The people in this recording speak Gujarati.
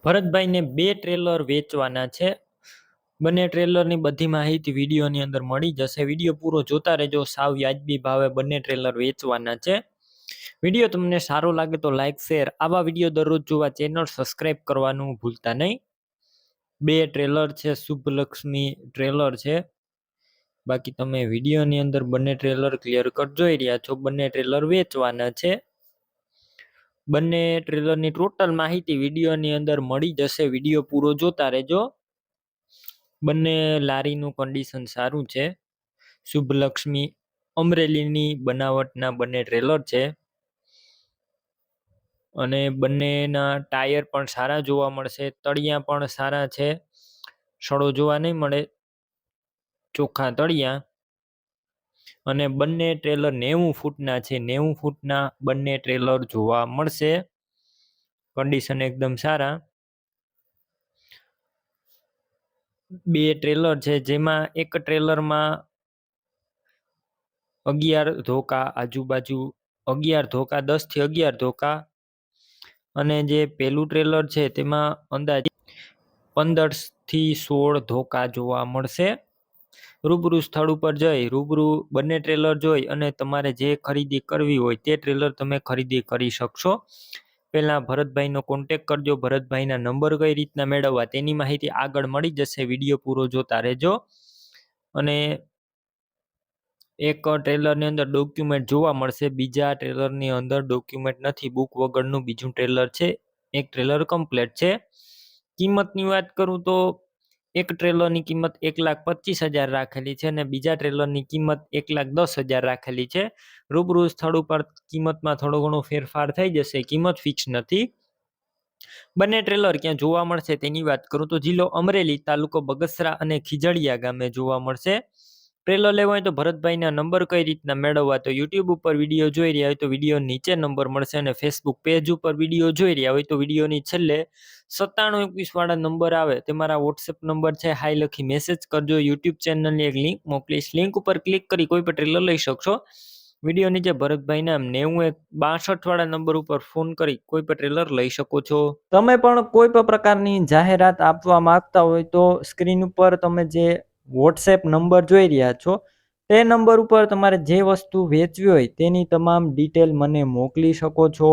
ભરતભાઈને 2 ટ્રેલર વેચવાના છે. બંને ટ્રેલરની બધી માહિતી વિડીયોની અંદર મળી જશે. વિડીયો પૂરો જોતા રહેજો. સાવ વ્યાજબી ભાવે બંને ટ્રેલર વેચવાના છે. વિડીયો તમને સારો લાગે તો લાઈક શેર. આવા વિડીયો દરરોજ જોવા ચેનલ સબસ્ક્રાઈબ કરવાનું ભૂલતા નહીં. 2 ટ્રેલર છે, શુભલક્ષ્મી ટ્રેલર છે. બાકી તમે વિડીયોની અંદર બંને ટ્રેલર ક્લિયર કટ જોઈ રહ્યા છો. બંને ટ્રેલર વેચવાના છે. બંને ટ્રેલરની ટોટલ માહિતી વિડીયોની અંદર મળી જશે. વિડીયો પૂરો જોતા રહેજો. બંને લારીનું કન્ડિશન સારું છે. શુભલક્ષ્મી અમરેલીની બનાવટના બંને ટ્રેલર છે અને બંનેના ટાયર પણ સારા જોવા મળશે. તળિયા પણ સારા છે, સડો જોવા નહીં મળે, ચોખ્ખા તળિયા. અને બંને ટ્રેલર 90 ફૂટના છે. 90 ફૂટના બંને ટ્રેલર જોવા મળશે. કન્ડિશન એકદમ સારા. 2 ટ્રેલર છે, જેમાં એક ટ્રેલરમાં 11 ધોકા આજુબાજુ, 11 ધોકા, 10 થી 11 ધોકા. અને જે પેલું ટ્રેલર છે તેમાં અંદાજે 15 થી 16 ધોકા જોવા મળશે. રૂબરૂ સ્થળ ઉપર જઈ રૂબરૂ બંને ટ્રેલર જોઈ અને તમારે જે ખરીદી કરવી હોય તે ટ્રેલર તમે ખરીદી કરી શકશો. પહેલા ભરતભાઈનો કોન્ટેક્ટ કરજો. ભરતભાઈના નંબર કઈ રીતના મેળવવા તેની માહિતી આગળ મળી જશે. વિડીયો પૂરો જોતા રહેજો. અને એક ટ્રેલરની અંદર ડોક્યુમેન્ટ જોવા મળશે, બીજા ટ્રેલરની અંદર ડોક્યુમેન્ટ નથી. બુક વગરનું બીજું ટ્રેલર છે. એક ટ્રેલર કમ્પ્લીટ છે. કિંમતની વાત કરું તો એક ટ્રેલરની કિંમત 1,25,000 રાખેલી છે અને બીજા ટ્રેલરની કિંમત 1,10,000 રાખેલી છે. રૂબરૂ સ્થળ ઉપર કિંમતમાં થોડો ઘણો ફેરફાર થઈ જશે. કિંમત ફિક્સ નથી. બંને ટ્રેલર ક્યાં જોવા મળશે તેની વાત કરું તો જિલ્લો અમરેલી, તાલુકો બગસરા અને ખીજડીયા ગામે જોવા મળશે. ટ્રેલર લેવા હોય તો ભરતભાઈના નંબર કઈ રીતના મેળવવા તો યુટ્યુબ ઉપર વિડીયો જોઈ રહ્યા હોય તો વિડીયો નીચે નંબર મળશે અને ફેસબુક પેજ ઉપર વિડીયો જોઈ રહ્યા હોય તો વિડીયોની છેલ્લે 9721 વાળા નંબર આવે તે મારા વોટ્સએપ નંબર છે. હાઈ લખી મેસેજ કરજો. યુટ્યુબ ચેનલની એક લિંક મોકલીશ. લિંક ઉપર ક્લિક કરી કોઈ પણ ટ્રેલર લઈ શકશો. વિડીયો નીચે ભરતભાઈના 9162 વાળા નંબર ઉપર ફોન કરી કોઈ પણ ટ્રેલર લઈ શકો છો. તમે પણ કોઈ પણ પ્રકારની જાહેરાત આપવા માંગતા હોય તો સ્ક્રીન ઉપર તમે જે વોટ્સએપ નંબર જોઈ રહ્યા છો તે નંબર ઉપર તમારે જે વસ્તુ વેચવી હોય તેની તમામ ડિટેલ મને મોકલી શકો છો.